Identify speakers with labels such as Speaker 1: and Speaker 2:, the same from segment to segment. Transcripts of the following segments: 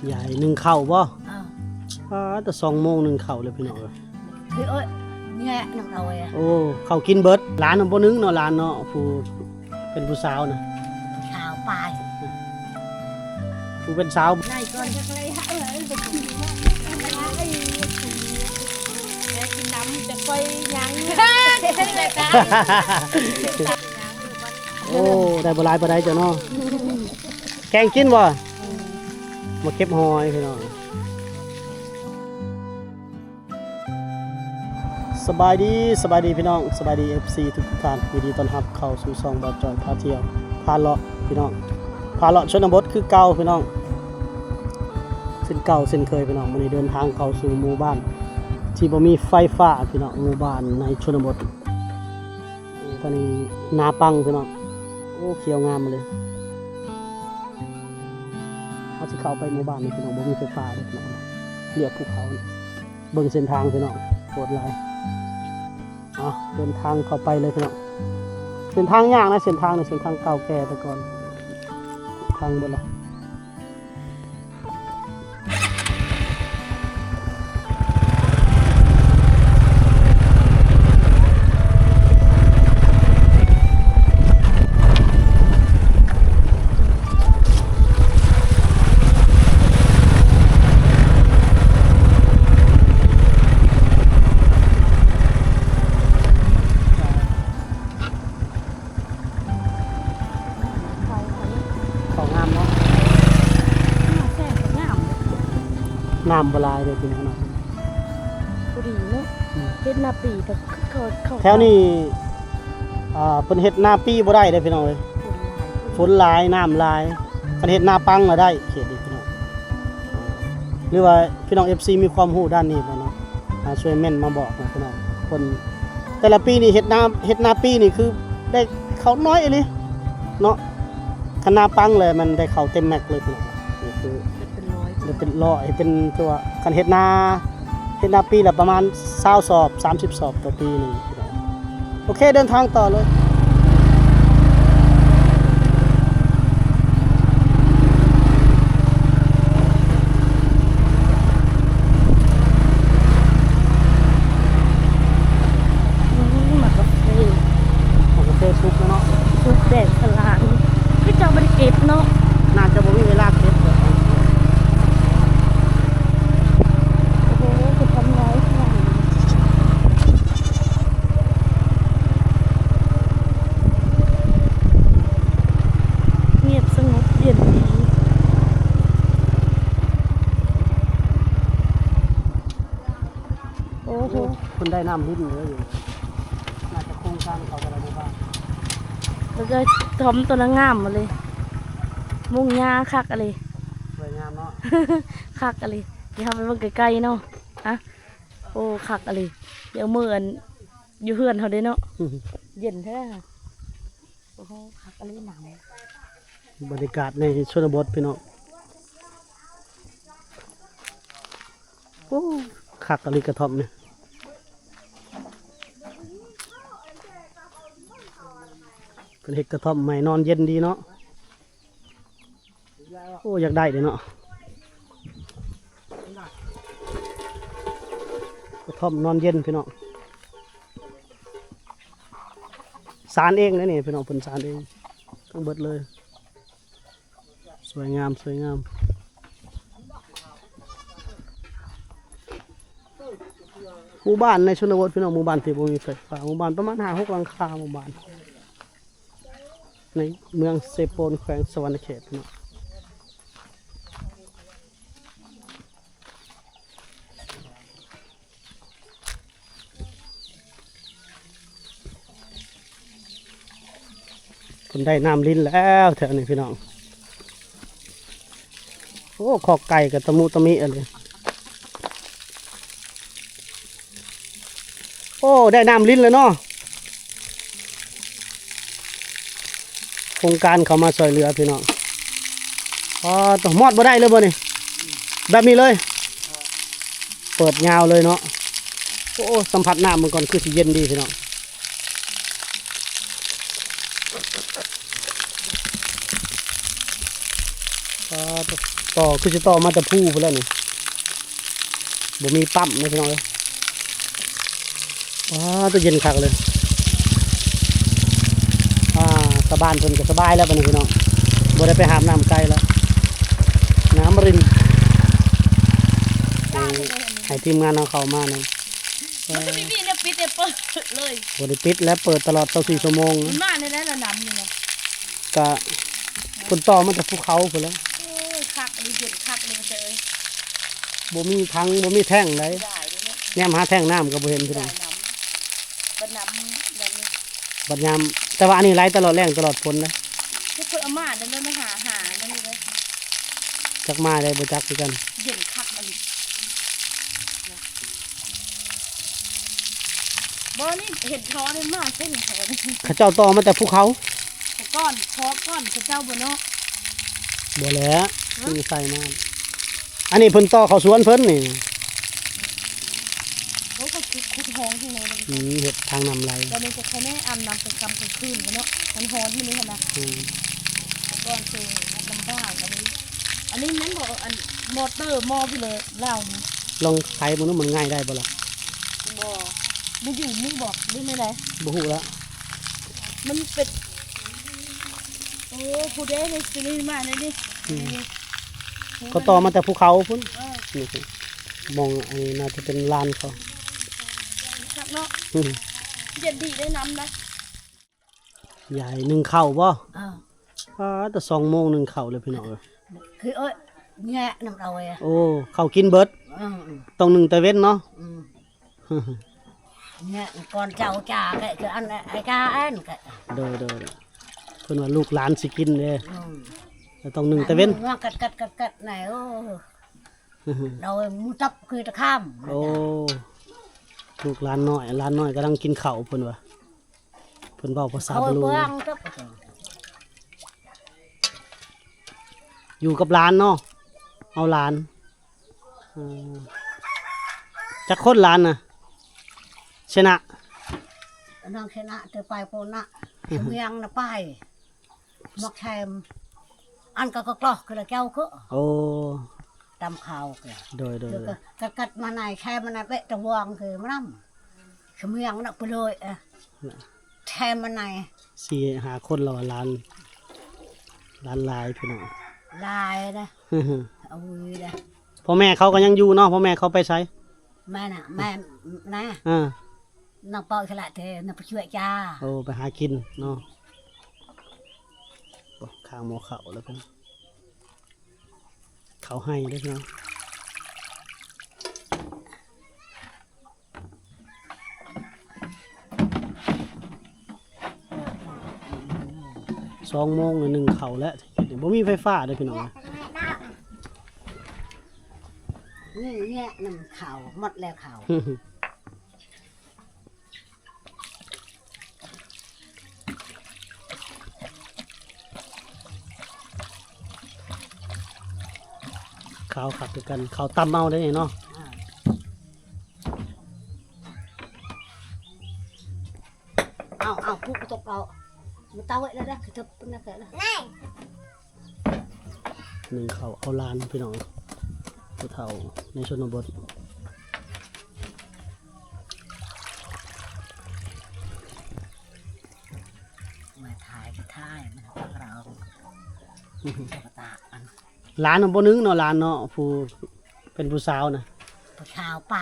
Speaker 1: ใหญ่หนึ่งเข่าบ่
Speaker 2: อ้าว
Speaker 1: แต่2 โมงหนึ่งเข่าเลยพี่น้อง
Speaker 2: คือเอ้ยแง่น้องเอาไว้อะ
Speaker 1: โอ้เข่ากินเบิดร้านน่ะบ่นึงเนาะร้านเนาะผู้เป็นผู้สาวนะ
Speaker 2: ชาวปลาย
Speaker 1: ผู้เป็นสาว
Speaker 2: ไล่ก่อนจะไล่ฮะไปกินแม่กินน้ำจะค่อยยังเลยค่ะ
Speaker 1: โอ้ได้บ่หลายปานใดจ้ะเนาะแกงกินบ่มาเก็บหอยพี่น้องสบายดีพี่น้องสบายดี FC ทุกท่านยินดีต้อนรับเข้าสู่ช่องบ่าวจอยพาเที่ยวพาเลาะพี่น้องพาเลาะชนบทคือเก่าพี่น้องเส้นเก่าเส้นเคยพี่น้องมื้อนี้เดินทางเข้าสู่หมู่บ้านที่บ่มีไฟฟ้าพี่น้องหมู่บ้านในชนบทตอนนี้นาปังพี่น้องโอ้เขียวงามมาเลยเขาสิเข้าไปหมู่บ้านนี่พี่น้องบ่มีไฟฟ้าเลยพี่น้องเรียบภูเขาเบิ่งเส้นทางพี่น้องโคตรหลายเดินทางเข้าไปเลยพี่น้องเส้นทางยากนะเส้นทางในเส้นทางเก่าแก่แต่ก่อนทางเบิดละน้ำบลายเลยพี่น้อง
Speaker 2: พอดีเนาะเฮ็ดนาปีแต่เขา
Speaker 1: แถวนี้เพิ่นเฮ็ดนาปีบ่ได้เด้อพี่น้องเอ้ยฝนหลายน้ำหลายคันเฮ็ดนาปังน่ะได้เขตนี้พี่น้องหรือว่าพี่น้อง FC มีความรู้ด้านนี้บ่เนาะช่วยเม่นมาบอกนะพี่น้องคนแต่ละปีนี่เฮ็ดนาปีนี่คือได้เขาน้อยอีหลีเนาะคันนาปังเลยมันได้เข้าเต็มแม็กเลยพี่น้องนี่คือเป็นร้อยเป็นตัวคันเฮ็ดนาปีละประมาณ20 สอบ30 สอบต่อปีนึงโอเคเดินทางต่อเลย
Speaker 2: หมักกาแฟ
Speaker 1: ของกาแฟซุปแล้วเนาะ
Speaker 2: ซุปแดดสลานพี่เจ้าบริเก็บเนาะ
Speaker 1: น่าจะบ่มีเวลาเก็บเลย
Speaker 2: โอ้โหคือทำร้ายขนาดนี้เงียบสงบเย็นดีโอ้โห
Speaker 1: คนได้น้ำลิ้นเลยอยู่น่าจะโครงการเขาอะไรบ้าง
Speaker 2: แล้วก็ทอมตัวนั้นงามมาเลย มุ่งหญ้าคักอะไร
Speaker 1: สวยงามเนาะ
Speaker 2: คักอะไรเดี๋ยวทำไปเบิ่งใกล้ๆเนาะฮะโอ้คักอะไรเดี๋ยวมืออันอยู่เฮือนเขาได้เนาะเย็นแท้โอ้โหคักอะไรหนาว
Speaker 1: บรรยากาศในชนบทพี่น้องโอ้คักอะไรกระท่อมเนี่ยเป็นเห็ดกระท่อมใหม่นอนเย็นดีเนาะโอ้อยากได้เลยเนาะกระท่อมนอนเย็นพี่น้องสารเองนะนี่พี่น้องเพิ่นสารเองทั้งเบิดเลยสวยงามหมู่บ้านในชนบทพี่น้องหมู่บ้านที่บ่มีไฟฟ้าหมู่บ้านประมาณ5-6 หลังคาหมู่บ้านในเมืองเซโปนแขวงสวรรณเขตพี่น้องคนได้น้ำลิ้นแล้วแถวนี้พี่น้องโอ้ขอกไก่กับตะมูตะมิอะไรโอ้ได้น้ำลิ้นแล้วเนาะโครงการเขามาช่วยเหลือพี่น้องต้องมอดบ่ได้เลยบ่นี่แบบนี้เลยเปิดยาวเลยเนาะโอ้สัมผัสน้ำมันก่อนคือสิเย็นดีพี่น้อง ต่อคือจะต่อมาแต่ผู้ไปแล้วนี่บ่มีปั๊มนะพี่น้องเอ้ยว้าตัวเย็นคักเลยสบานเพิ่นก็สบายแล้วบัดนี้พี่น้องบ่ได้ไปหามน้ำไกลแล้วน้ำรินให้ทีมงานเอาเข้ามานะ
Speaker 2: มันก็มีเนี่ยปิดเนี่ยเปิดเลย
Speaker 1: บ่ได้ปิดและเปิดตลอด24ชั่วโมง
Speaker 2: มันมาในนั้นละน้ำนี่เนาะ
Speaker 1: ก็เพิ่นต่อมาจากภูเขาพุ่นแหล้ว
Speaker 2: โอ้ยคักเลยเย็นคักเลยมันจะ
Speaker 1: บ่มีถังบ่มีแท่งใด
Speaker 2: ได้เลยเนี่ย
Speaker 1: แนมหาแท่งน้ำก็บ่เห็นพี่น้
Speaker 2: ได้
Speaker 1: อง
Speaker 2: น้ำบัดน้ำแบบนี้
Speaker 1: บัดยามแต่ว่าอันนี้ไหลตลอดแรงตลอดฝนนะ
Speaker 2: ทุกคนเอามาเดินมาหานั่นนี่เลย
Speaker 1: จักมาได้บ่จักคือกัน
Speaker 2: เย็นคักอะไรบ่นี่เห็ดท้อนี่มากเส้นแขน
Speaker 1: เขาเจ้าต่อมาแต่ภูเขา
Speaker 2: แต่ก้อนคอก้อนพระเจ้าบ่เนาะ
Speaker 1: บ่แหล้วคือใส่มาอันนี้เพิ่นต่อเขาสวนเพิ่นนี่
Speaker 2: โอ้ก็คุดห้องข้างในเลย
Speaker 1: เฮ็ดทางน้ำไหล
Speaker 2: ตอนนี้จะใช้แม่อาบน้ำกลางค่ำกลางคืนกันเนาะมันฮ้อนที่นี่เห็นไหม
Speaker 1: อืม
Speaker 2: ก้อนคือลำบากอันนี้นั้นบอกอันมอเตอร์มอพี่เลยเล่านี่
Speaker 1: ลองไถบ่นู้นมันง่ายได้บ่ล่ะ
Speaker 2: บ่มันอยู่นี่บอกได้ไหมไร
Speaker 1: บ่ฮู้ละ
Speaker 2: มันเป็นโอ้ผู้ใดในสินี่มาในนี่
Speaker 1: ก็ต่อมาแต่ภูเขาพุ่น
Speaker 2: เออ
Speaker 1: นี่สิมองอันนี้น่าจะเป็นลานเขา
Speaker 2: ครับเนาะ
Speaker 1: อืม
Speaker 2: เย็นดีได้น้ำนะ
Speaker 1: ใหญ่นึ่งข้าวบ่
Speaker 2: อ้าว
Speaker 1: แต่2 โมงนึ่งข้าวเลยพี่น้องเอ้ย
Speaker 2: คือเอ้ยแง่น้ำเราเอ้ย
Speaker 1: โอ้ข้าวกินเบิดต้องนึ่งแต่เว้นเนาะ
Speaker 2: แง่ก่อนเจ้าจ่าแกคืออันไอ้กาอันแก
Speaker 1: เด้อเพิ่นว่าลูกหลานสิกินเด้แต่ต้องนึ่งแต่เว้น
Speaker 2: ว่ากัดไหนโอ้เรามูจับคือตะข้าม
Speaker 1: โอ้ลูกหลานน้อยกำลังกินข้าวเพิ่นว่าเพิ่นเว้าภาษา
Speaker 2: เขา
Speaker 1: บาลู
Speaker 2: เบื้องจับ
Speaker 1: อยู่กับหลานเนาะเอาหลานจักคนหลานน่ะชนะ
Speaker 2: นางชนะเธอไปโพนะเมืองน่ะไปมักแชมอันก็กลอกคือแก้วก็
Speaker 1: โอ้
Speaker 2: ตำข่าวก็
Speaker 1: โดย
Speaker 2: กัดมาไหนแช่มาไหนเปะตะวงคือมันน้ำเมืองน่ะไปเลยแช่มาไหน
Speaker 1: 4-5 คนเราหลานหลายพี่น้อง
Speaker 2: ลายนะเอาวีนะ
Speaker 1: พ่อแม่เขาก็ยังอยู่เนาะพ่อแม่เขาไปใช้
Speaker 2: แม่น่ะแม่นะ
Speaker 1: อ่า
Speaker 2: น้องปอยขละเธอน้องไปช่วยจ้า
Speaker 1: โอ้ไปหากินเนาะข้างหมอเขาแล้วเพิ่นเขาให้เด้อพี่น้อง2 โมง1เขาแล้วบ่มีไฟฟ้าเด้อพี่น้อง
Speaker 2: นี่เนี่ยน้ำข่าวหมดแล้วข่าว
Speaker 1: ข้าวขับด้วยกันข้าวตำเอาได้เนาะ
Speaker 2: เอาพูดตกเรามาเต้าไว้แล้วนะคือเธอเป็นนักเตะนะ
Speaker 1: 1เขาเอาลานพี่น้องผู้เฒ่าในชนบท
Speaker 2: มาถ่ายมันพวกเราตาอัน
Speaker 1: ร้านบ่นึงเนาะร้านเนาะผู้เป็นผู้สาวนะ
Speaker 2: ผู้ชาวไป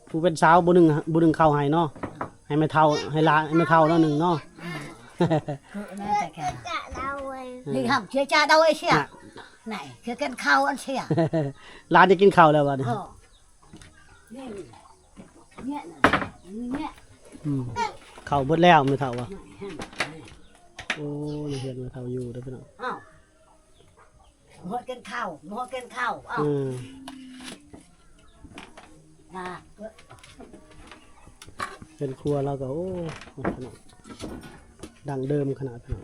Speaker 1: ผู้เป็นสาวบ่นึงเข้าให้เนาะให้แม่เฒ่าให้ร้านให้แม่เฒ่าเนาะ1เนาะ
Speaker 2: คือนั่นแต่แกนี่ทำเชื่อจ้าเดาไอ้เชี่ยไหนคือกันข้าวอันเชี่ย
Speaker 1: ร้านจะกินข้าวแล้วบัดนี้
Speaker 2: เนี่ย
Speaker 1: ข้าวเบิดแล้วแม่เฒ่าว่ะโอ้ยเห็นแม่เฒ่าอยู่เด้อพี่น้อง
Speaker 2: อ้าวหมดกันข้าวอ้าวมา
Speaker 1: เป็นครัวเราก็โอ้พี่น้องดังเดิมขนาดพี่น้อง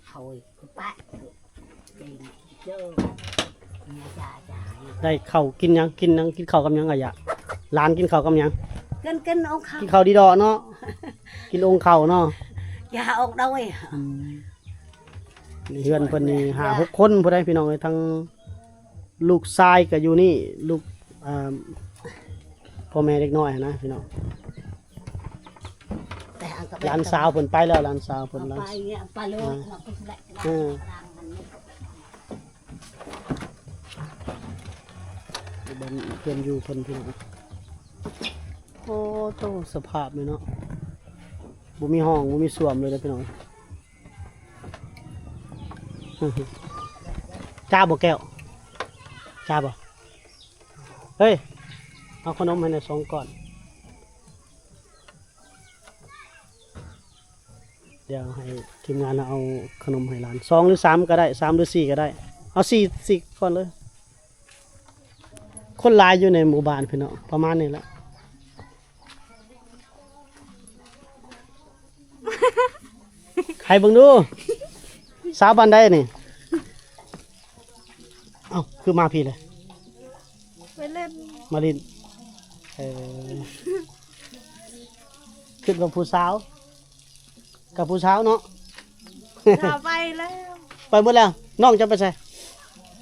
Speaker 2: เขาคุณป้าเจอเนี่ยจ้า
Speaker 1: ได้ข้าวกินหยังกินข้าวกับหยังอะยะร้านกินข้าวกับหยัง
Speaker 2: กันองข้าว
Speaker 1: กินข้าวดีดอเนาะ กินองค์ข้าวเนาะ
Speaker 2: อย่าออกđâu
Speaker 1: นี่เฮือนเพิ่นนี่5-6 คนผู้ใดพี่น้องเอ้ยทั้งลูกชายก็อยู่นี่ลูกพ่อแม่เด็กน้อยนะพี่น้อง
Speaker 3: แต่อันก็
Speaker 1: หลานสาวเพิ่นไปแล้วหลานสาวเพิ่น
Speaker 3: เอา
Speaker 1: หลาน
Speaker 3: ไปเนี่ยไปเลยเราไปแหละ
Speaker 1: เออเบิ่นเพิ่นอยู่เพิ่นพี่น้องโอ้โตสภาพนี่เนาะบ่มีห้องบ่มีส้วมเลยนะพี่น้อง จ้าบ่แก้วจ้าบ่เฮ้ยเอาขนมให้หน่อย2ก้อนเดี๋ยวให้ทีมงานเอาขนมให้หลาน2หรือ3ก็ได้3หรือ4ก็ได้เอา4ก่อนเลยคนหลายอยู่ในหมู่บ้านพี่น้องประมาณนี้แหละ ใครเบิ่งดูสาวบ้านใดนี่เอ้าคือมาพี่เลย
Speaker 4: ไปเล่น
Speaker 1: มาลินขึ้นกับผู้สาวกับผู้สาวเนาะ
Speaker 4: ถ้าไปแล้ว
Speaker 1: ไปหมดแล้วน้องจะไปใส่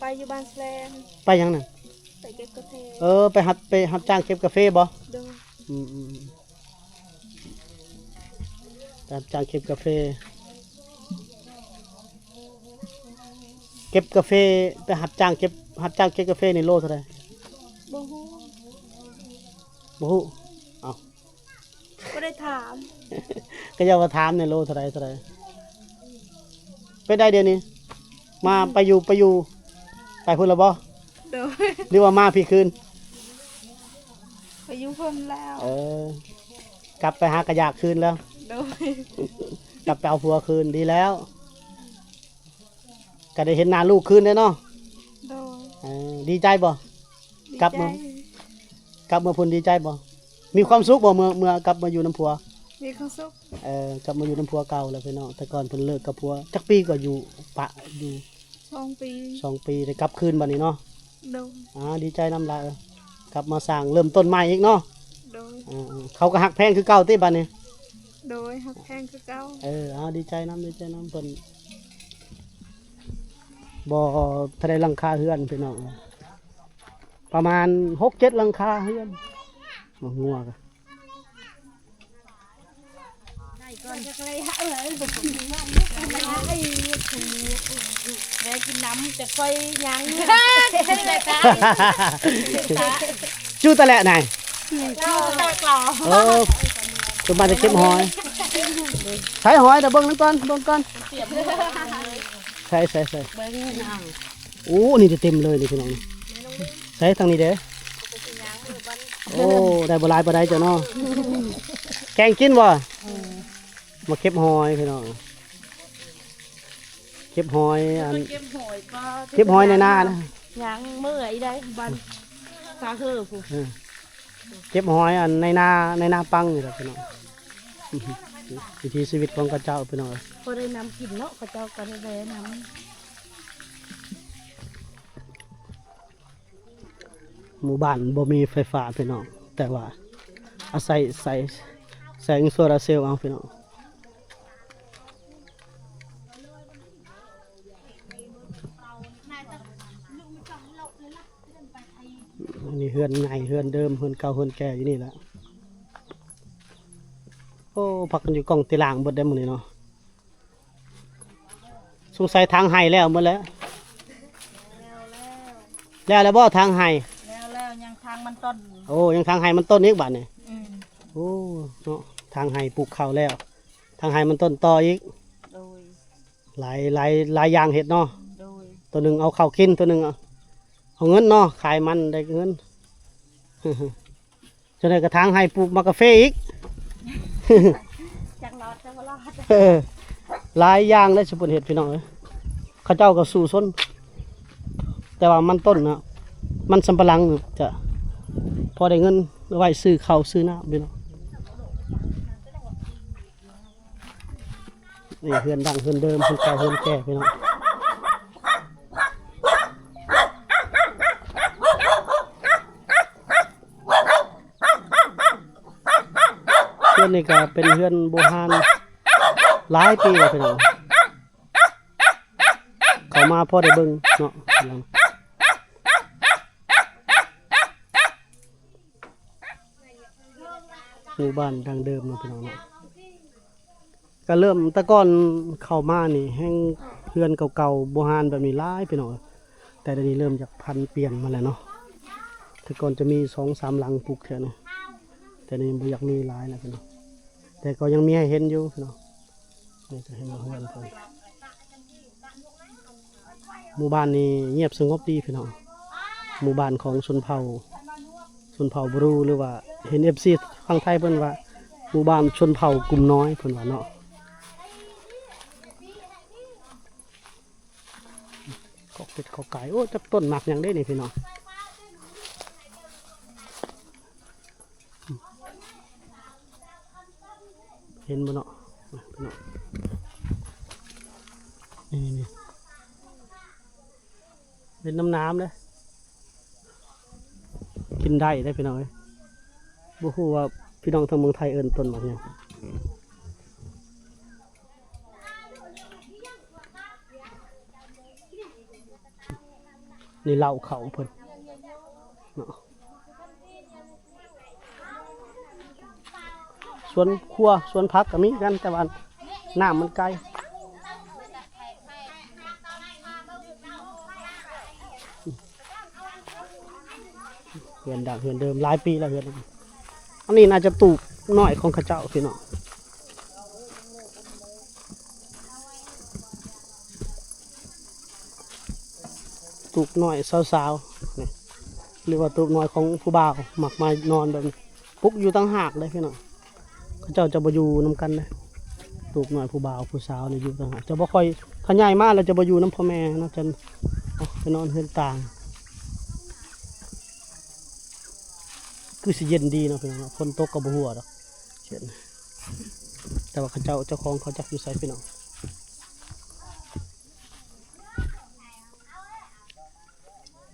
Speaker 4: ไปอยู่บ้านแสลง
Speaker 1: ไปยังน่ะ
Speaker 4: ไปเก็บกาแฟ
Speaker 1: ไปหับจ้างเก็บกาแฟบ่
Speaker 4: เดิน
Speaker 1: อืมรับจ้างเก็บกาแฟเก็บกาแฟไปหับจ้างเก็บกาแฟในโลเท่าไหร่
Speaker 4: บ่ฮู้
Speaker 1: บ่ฮู้เอ้า
Speaker 4: บ่ได้ถาม
Speaker 1: ก็อย่ามาถามในโลเท่าไหร่ไปได้เดี๋ยวนี้มาไปอยู่ไปพุ่นและบ่
Speaker 4: เดิน
Speaker 1: หรือว่ามาพี่คืน
Speaker 4: ไปอยู่เพิ่นแล้ว
Speaker 1: กลับไปหากระยากคืนแล้ว
Speaker 4: เดิน
Speaker 1: กลับไปเอาผัวคืนดีแล้วก็ได้เห็นหน้าลูกคืนได้เนาะ
Speaker 4: เดิน
Speaker 1: ดีใจบ่
Speaker 4: ดี
Speaker 1: กลับ
Speaker 4: ใจ
Speaker 1: มา กลับมาพุ่นดีใจบ่มีความสุขบ่เมื่อกลับมาอยู่น้ำผัว
Speaker 4: มีความสุข
Speaker 1: กลับมาอยู่น้ำผัวเก่าแล้วพี่น้องแต่ก่อนเพิ่นเลิกกับผัวจักปีก็อยู่ปะอยู่
Speaker 4: 2 ปี
Speaker 1: 2 ปีได้กลับคืนบัดนี้เนาะ
Speaker 4: เดิน
Speaker 1: ดีใจน้ำลายกลับมาสร้างเริ่มต้นใหม่อีกเนาะ
Speaker 4: เดิน
Speaker 1: เขาก็หักแพงคือเก่าติบัดนี้
Speaker 4: โดยหักแพงคือเก่า
Speaker 1: ดีใจน้ำเพิ่นบ่ทะเลหลังคาเฮือนพี่น้องประมาณ 6-7 หลังคาเฮือนบ่งัวกะ
Speaker 3: ก่อนจะไปหาเลยบอกผมว่า
Speaker 2: แม่กินน้ำจะค่อยยัง
Speaker 1: จู้ตะแหละไหน
Speaker 2: เราตะกรอ
Speaker 1: คุณมาจะเก็บหอยใช้หอยเดี๋ยวเบิ่งนั่นก่อนใส่
Speaker 3: เบิ้งน้อง
Speaker 1: โอ้นี่จะเต็มเลยนี่พี่น้องใส่ทางนี้เด้อโอ้ได้บ่หลายบ่ได้เจ้าเนาะแกงกินบ่มาเก็บหอยพี่น้องเก็บหอย
Speaker 2: เก็บหอยก็
Speaker 1: เก็บหอยในนานะ
Speaker 2: ยังเมื่อยได้บันสาเฮือผู้
Speaker 1: เก็บหอยในนาปังนี่แหละพี่น้องวิถีชีวิตของกระเจ้าพี่น้อง
Speaker 2: พอได้น้ำกินเนาะเขาเจ้าก็ได้แวะน้
Speaker 1: หมู่บ้านบ่มีไฟฟ้าพี่น้องแต่ว่าอาศัยใส่แสงโซลาร์เซลล์เอาพี่น้องอันนี้เฮือนใหญ่เฮือนเดิมเฮือนเก่าเฮือนแก่อยู่นี่แหละโอ้พักกันอยู่กล่องตีล่างเบิดได้หมดเลยเนาะสงสัยทางไห้แล้วหมดแล้วแล้วบ่ทางไห้
Speaker 2: แล้วยังทางมันต้น
Speaker 1: โอ้ยังทางไห้มันต้นนี้บาดนี่
Speaker 2: อืม
Speaker 1: โอ้เนาะทางไห้ปลูกข้าวแล้ว ทางไห้มันต้นต่ออีก
Speaker 2: โดย
Speaker 1: หลายอย่างเห็ดเนาะ
Speaker 2: โดย
Speaker 1: ตัวหนึ่งเอาข้าวกินตัวหนึ่งเอาเงินเนาะขายมันได้เงิน จนได้กระทางไห้ปลูกมะกาเฟอีก
Speaker 2: จังรอดจังรอด
Speaker 1: หลายอย่างเลยสุพรรณเห็ดพี่น้องเอ้ยเข้าเจ้าก็สู่ซนแต่ว่ามันต้นนะมันสำปะหลังจะพอได้เงินไว้ซื้อข้าวซื้อน้ำพี่น้องนี่เฮือนดังเฮือนเดิมเฮือนเก่าเฮือนแก่พี่น้องเฮือนนี่ก็เป็นเฮือนโบราณหลายปีแล้วพี่น้อง มาพอได้เบิ่งเนาะหมู่บ้านดังเดิมเนาะพี่น้องเนาะก็เริ่มแต่ก่อนเข้ามานี่แห้งเพื่อนเก่าๆโบราณแบบนี้หลายพี่น้องแต่เดี๋ยวนี้เริ่มจากพันเปลี่ยนมาแล้วเนาะแต่ก่อนจะมี2-3 หลังปลูกแค่นี้แต่นี่บ่อยากมีหลายแล้วพี่น้องแต่ก็ยังมีให้เห็นอยู่พี่น้องนี่จะเห็นเพื่อนเพิ่นหมู่บ้านนี้เงียบสงบดีพี่น้องหมู่บ้านของชนเผ่าบรูหรือว่าเห็น FC ฝั่งไทยเพิ่นว่าหมู่บ้านชนเผ่ากลุ่มน้อยเพิ่นว่าเนาะขอกเป็ดขอกไก่โอ้จักต้นหนักอย่างได้นี่พี่น้องเห็นบ่เนาะพี่น้องนี่เป็นน้ำเลยกินได้พี่น้องเอ้ยบ่ฮู้ว่าพี่น้องทางเมืองไทยเอิ้นต้นหมากหยังนี่เหล้าเขาเพิ่นเนาะสวนครัวสวนผักก็มีกันแต่ว่าน้ำมันไกลเฮือนดังเฮือนเดิมหลายปีแล้วเฮือนอันนี้น่าจะตูกน้อยของข้าเจ้าพี่น้องตูกน้อยสาวๆนี่หรือว่าตูกน้อยของผู้บ่าวหมักมานอนแบบนี้ปุ๊กอยู่ตั้งหากเลยพี่น้องข้าเจ้าจะบ่อยู่นำกันเลยตูกน้อยผู้บ่าวผู้สาวนี่อยู่ตั้งหากจะบ่ค่อยถ้าใหญ่มากเราจะบ่อยู่น้ำพ่อแม่เนาะจะไปนอนเฮือนต่างคือสิเย็นดีเนาะพี่น้องฝนตกก็บ่หัวดอกเช่นแต่ว่าเจ้าของเขาจักอยู่ไสพี่น้อง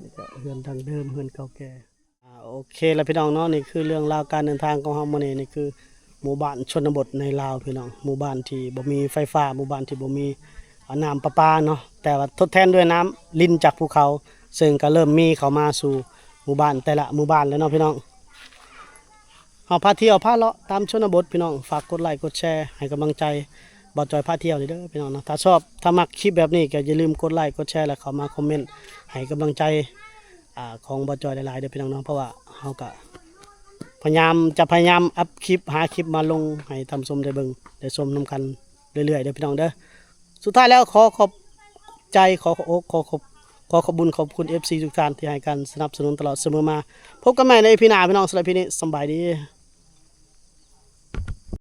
Speaker 1: นี่ก็เฮือนดังเดิมเฮือนเก่าแก่โอเคแล้วพี่น้องเนาะนี่คือเรื่องราวการเดินทางของเฮามื้อนี้นี่คือหมู่บ้านชนบทในลาวพี่น้องหมู่บ้านที่บ่มีไฟฟ้าหมู่บ้านที่บ่มีน้ำประปาเนาะแต่ว่าทดแทนด้วยน้ำลิ้นจากภูเขาซึ่งก็เริ่มมีเข้ามาสู่หมู่บ้านแต่ละหมู่บ้านแล้วเนาะพี่น้องเอาพาเที่ยวพาเลาะตามชนบทพี่น้องฝากกดไลค์กดแชร์ให้กำลังใจบ่จอยพาเที่ยวนี่เด้อพี่น้องนะถ้าชอบถ้ามักคลิปแบบนี้ก็อย่าลืมกดไลค์กดแชร์แล้วเข้ามาคอมเมนต์ให้กำลังใจของบ่จอยหลายๆเด้อพี่น้องเนาะเพราะว่าเฮาก็พยายามอัพคลิปหาคลิปมาลงให้ทำชมได้เบิ่งได้ชมนํกันเรื่อยๆเด้อพี่น้องเด้อสุดท้ายแล้วขอขอบใจขอขอบคุณ FC ทุกท่านที่ให้การสนับสนุนตลอดเสมอมาพบกันใหม่ในพี่หน้าพี่น้องสำหรับพี่นี้สบายดี